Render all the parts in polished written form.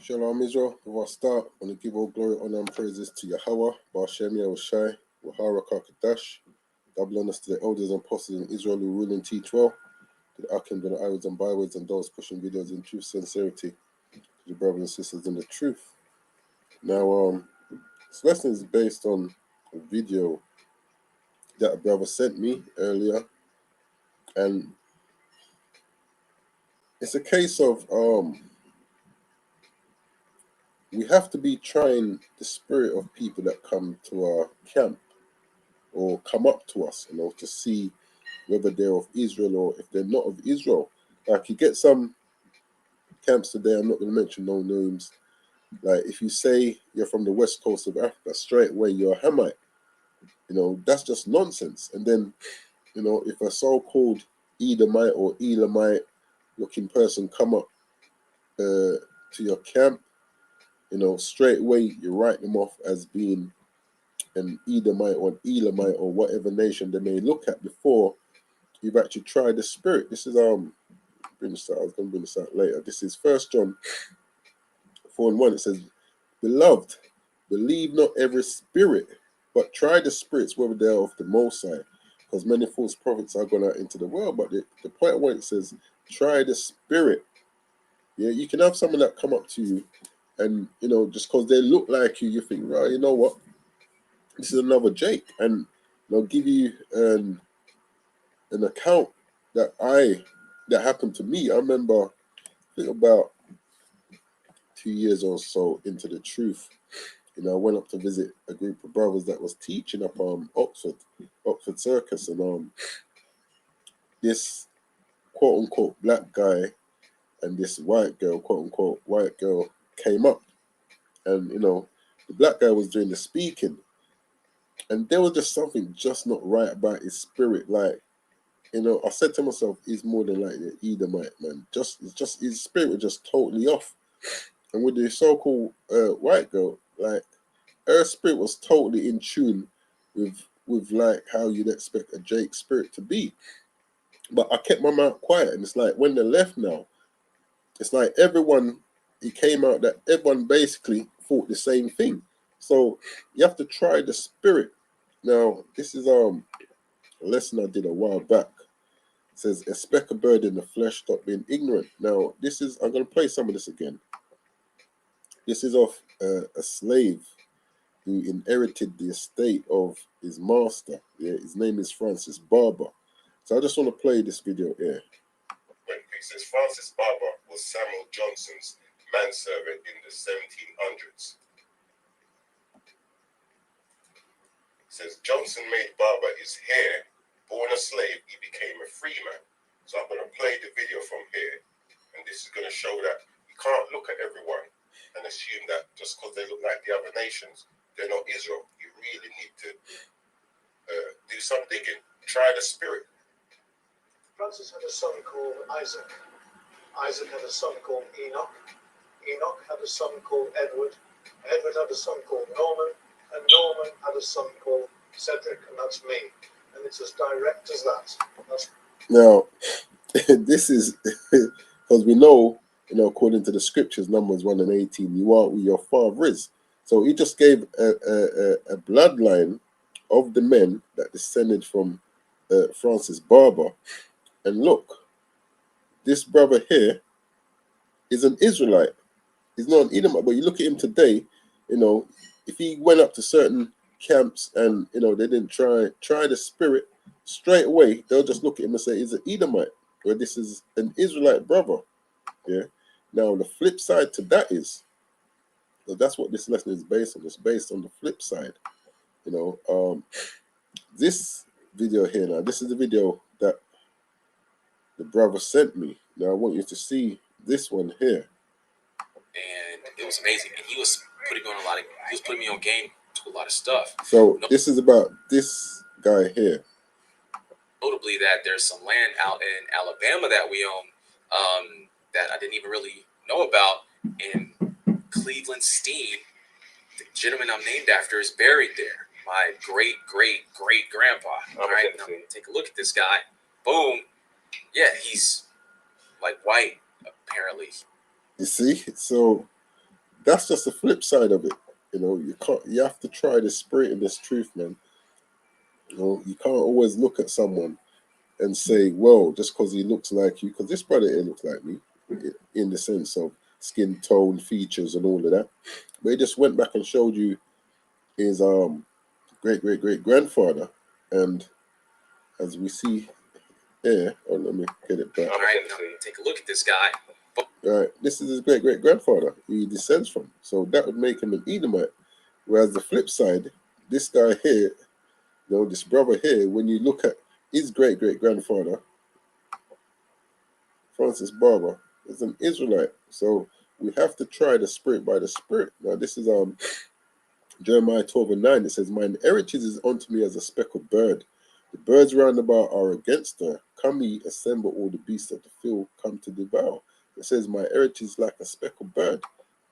Shalom Israel, before I start, I want to give all glory, honor, and praises to Yahweh, Ba'ashem Yahushai, Wahara Kakadash, double honors to the elders and apostles in Israel who rule and teach well, to the Akim, to the Iwas and byways, and those pushing videos in truth, sincerity, to the brothers and sisters in the truth. Now, this lesson is based on a video that a brother sent me earlier, and it's a case of we have to be trying the spirit of people that come to our camp or come up to us, to see whether they're of Israel or if they're not of Israel. Like you get some camps today, I'm not going to mention no names. Like if you say you're from the west coast of Africa, straight away you're a Hamite. That's just nonsense. And then, if a so-called Edomite or Elamite looking person come up to your camp, straight away you write them off as being an Edomite or an Elamite or whatever nation they may look at before you've actually tried the spirit. This is I was going to bring this out later. This is 1 John 4:1. It says, "Beloved, believe not every spirit, but try the spirits whether they are of the Most High, because many false prophets are gone out into the world." But the point where it says, "Try the spirit." Yeah, you can have someone that come up to you, and just because they look like you, you think, right, you know what? This is another Jake, and they'll give you an account that happened to me. I remember, I think about 2 years or so into the truth. I went up to visit a group of brothers that was teaching up Oxford Circus, and this quote unquote black guy and this white girl, quote unquote white girl, came up, and the black guy was doing the speaking, and there was just something just not right about his spirit. Like, I said to myself, he's more than like the Edomite, man. It's just his spirit was just totally off. And with the so-called white girl, like her spirit was totally in tune with like how you'd expect a Jake spirit to be. But I kept my mouth quiet, and it's like when they left now, it's like it came out that everyone basically thought the same thing. So you have to try the spirit. Now, this is a lesson I did a while back. It says, "A speck of bird in the flesh, stop being ignorant." Now, I'm going to play some of this again. This is of a slave who inherited the estate of his master. Yeah, his name is Francis Barber. So I just want to play this video here. It says Francis Barber was Samuel Johnson's manservant in the 1700s. It says Johnson made Barber his heir. Born a slave, he became a free man. So I'm going to play the video from here, and this is going to show that you can't look at everyone and assume that just because they look like the other nations, they're not Israel. You really need to do some digging. Try the spirit. Francis had a son called Isaac. Isaac had a son called Enoch. Enoch had a son called Edward. Edward had a son called Norman. And Norman had a son called Cedric, and that's me. And it's as direct as that. Now, this is because we know, according to the scriptures, Numbers 1:18, you are who your father is. So he just gave a bloodline of the men that descended from Francis Barber. And look, this brother here is an Israelite. He's not an Edomite, but you look at him today, if he went up to certain camps and, they didn't try the spirit, straight away, they'll just look at him and say, he's an Edomite, where this is an Israelite brother. Yeah. Now, the flip side to that is, so that's what this lesson is based on. It's based on the flip side. This video here now, this is the video that the brother sent me. Now, I want you to see this one here. And it was amazing. And he was putting me on game to a lot of stuff. So this is about this guy here. Notably that there's some land out in Alabama that we own that I didn't even really know about. And Cleveland Steen, the gentleman I'm named after, is buried there. My great-great-great-grandpa. All right, now take a look at this guy. Boom. Yeah, he's like white, apparently. You see? So that's just the flip side of it. You know, you have to try the spirit in this truth, man. You know, you can't always look at someone and say, well, just because he looks like you, because this brother here looks like me, in the sense of skin tone, features, and all of that. But he just went back and showed you his great grandfather, and as we see here, oh, let me get it back. All right, now take a look at this guy. All right, this is his great grandfather he descends from, so that would make him an Edomite. Whereas the flip side, this guy here, you know, this brother here, when you look at his great grandfather, Francis Barber, is an Israelite. So we have to try the spirit by the spirit. Now this is Jeremiah 12:9. It says, "Mine heritage is unto me as a speckled bird. The birds round about are against her. Come ye, assemble all the beasts of the field, come to devour." It says, "My heritage is like a speckled bird,"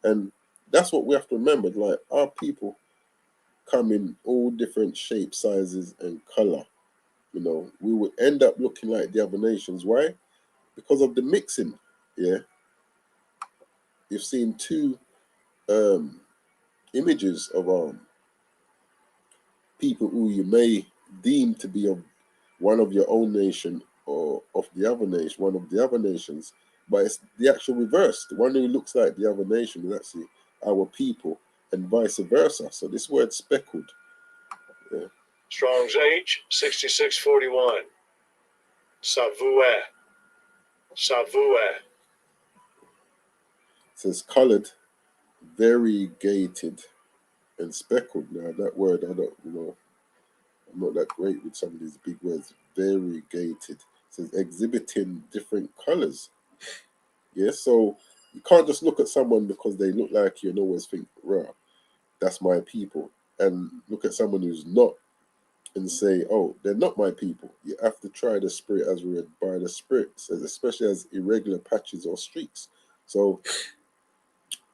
and that's what we have to remember. Like our people come in all different shapes, sizes, and color. You know, we would end up looking like the other nations. Why? Because of the mixing. Yeah, you've seen two images of people who you may deem to be of one of your own nation or of the other nation, one of the other nations, but it's the actual reverse. The one who looks like the other nation is actually our people, and vice versa. So this word speckled. Yeah. Strong's H, 6641. Savoué. Savoué. Says colored, variegated, and speckled. Now that word, I don't, I'm not that great with some of these big words. Variegated. It says exhibiting different colors. Yeah, so you can't just look at someone because they look like you and always think, "Rah, that's my people," and look at someone who's not and say, "Oh, they're not my people." You have to try the spirit as read by the spirit, says, especially as irregular patches or streaks. So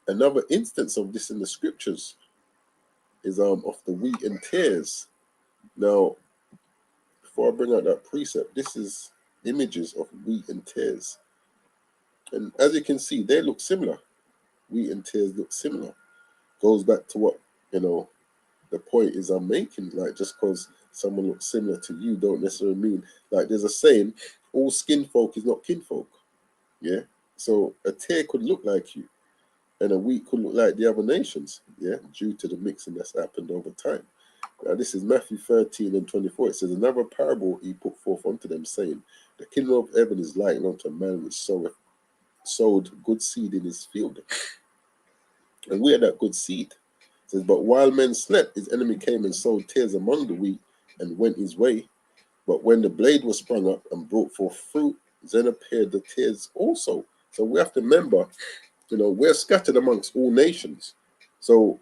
another instance of this in the scriptures is of the wheat and tares. Now, before I bring out that precept, this is images of wheat and tares. And as you can see, they look similar. Wheat and tares look similar. Goes back to what, the point is I'm making. Like, just because someone looks similar to you don't necessarily mean, like, there's a saying, all skin folk is not kinfolk. Yeah. So a tear could look like you, and a wheat could look like the other nations. Yeah, due to the mixing that's happened over time. Now, this is Matthew 13:24. It says, "Another parable he put forth unto them, saying, The kingdom of heaven is likened unto a man which sowed good seed in his field. And we are that good seed." It says, "But while men slept, his enemy came and sowed tares among the wheat and went his way. But when the blade was sprung up and brought forth fruit, then appeared the tares also." So we have to remember, we're scattered amongst all nations. So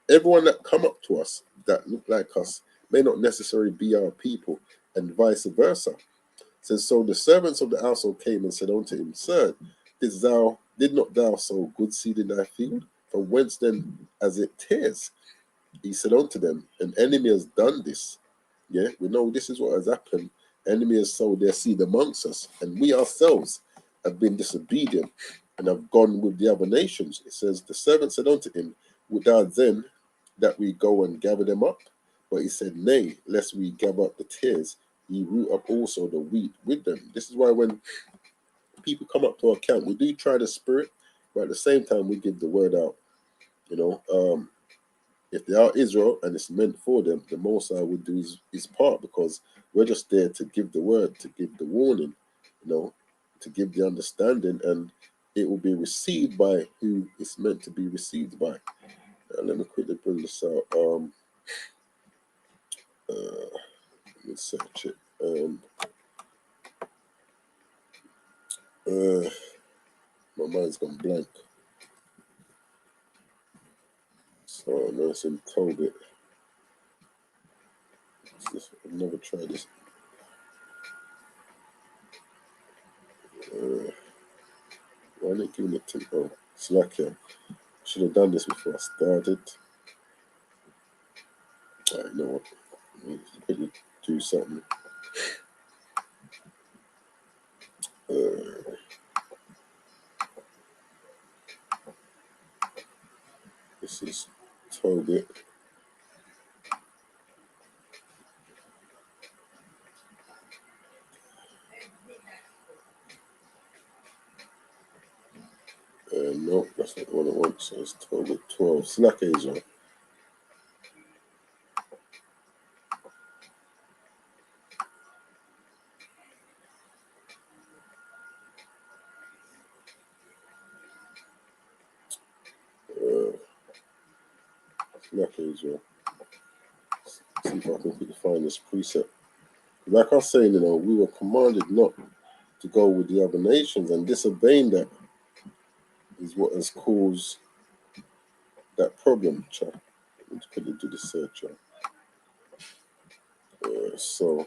everyone that come up to us that look like us may not necessarily be our people, and vice versa. It says, "So the servants of the household came and said unto him, Sir, did not thou sow good seed in thy field? From whence then as it tares?" He said unto them, "An enemy has done this." Yeah, we know this is what has happened. Enemy has sowed their seed amongst us, and we ourselves have been disobedient and have gone with the other nations. It says, "The servant said unto him, Would thou then that we go and gather them up?" But he said, "Nay, lest we gather up the tares, ye root up also the wheat with them." This is why when people come up to our camp, we do try the spirit, but at the same time we give the word out. If they are Israel and it's meant for them, the most I would do is part, because we're just there to give the word, to give the warning, to give the understanding, and it will be received by who it's meant to be received by. Let me quickly bring this out. Let me search it. My mind's gone blank. So no, it's in Tobit. I've never tried this. Why not giving it to? Oh, Slack here. Should have done this before I started. I know what. Let me quickly do something. This is Tobit. No, that's not what I want. So it's Tobit 12. Slack Asia. Slack Asia. See if I can quickly find this precept. Like I was saying, we were commanded not to go with the other nations, and disobeying that is what has caused that problem, chat. Let's quickly do the search, chat. So,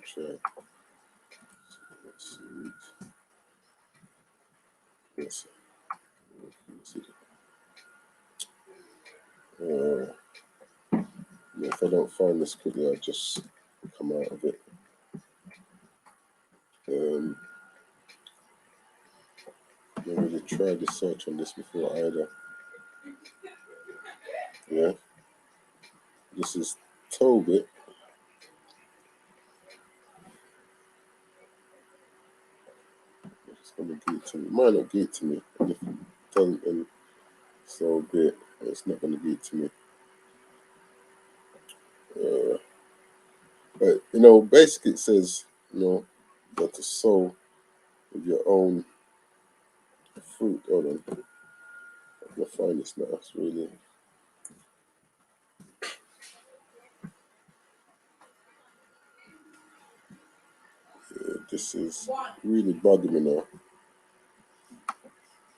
chat. Let's see. If I don't find this quickly, I'll just come out of it. Never really tried to search on this before either. Yeah. This is Tobit. It's going to give it to me. It might not give it to me. And if it doesn't, then so be it. It's not going to give it to me. But, basically it says, you got to sow with your own fruit. Hold on. I'm going to find this now. It's really... this is really bugging me now.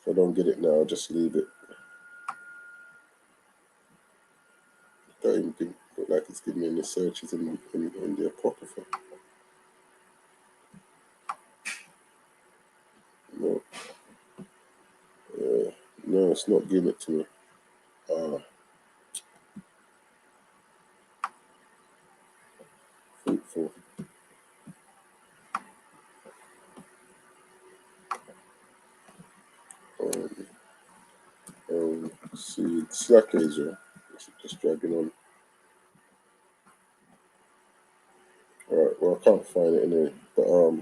If I don't get it now, I'll just leave it. Don't even think like it's giving me any searches in the Apocrypha. No. No, it's not giving it to me. Fruitful. See, Slack Asia. Just dragging on. Alright, well, I can't find it anyway. But I'll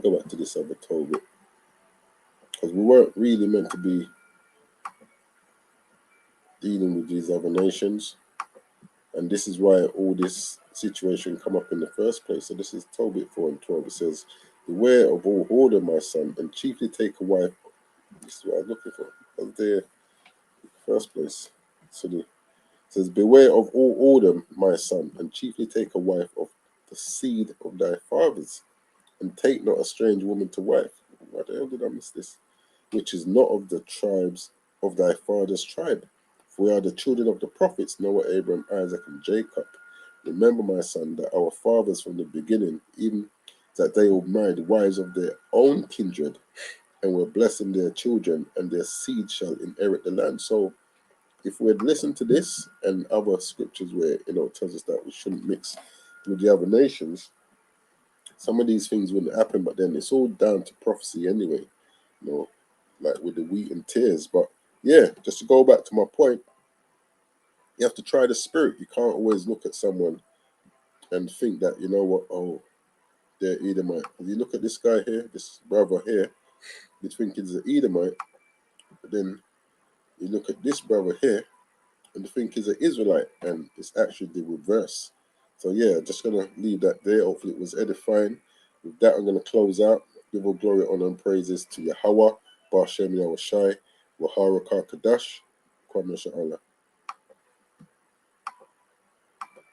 go back to this other Tobit. Because we weren't really meant to be dealing with these other nations. And this is why all this situation come up in the first place. So this is Tobit 4 and 12. It says, beware of all whoredom, my son, and chiefly take a wife. This is what I was looking for. I was there in the first place. So it says, beware of all whoredom, my son, and chiefly take a wife of the seed of thy fathers, and take not a strange woman to wife. Why the hell did I miss this? Which is not of the tribes of thy father's tribe. For we are the children of the prophets, Noah, Abraham, Isaac, and Jacob. Remember, my son, that our fathers from the beginning, even that they all married wives of their own kindred, and were blessing their children, and their seed shall inherit the land. So if we had listened to this and other scriptures where it tells us that we shouldn't mix with the other nations, some of these things wouldn't happen. But then it's all down to prophecy anyway, like with the wheat and tears. But yeah, just to go back to my point, you have to try the spirit. You can't always look at someone and think that, oh, they're Edomite. If you look at this guy here, this brother here, you think he's an Edomite, but then you look at this brother here and you think he's an Israelite, and it's actually the reverse. So yeah, just gonna leave that there. Hopefully it was edifying. With that, I'm gonna close out. Give all glory, honor, and praises to Yahweh, Bashem Yahushai, Wahara Kadash, Kwame Sha'ala.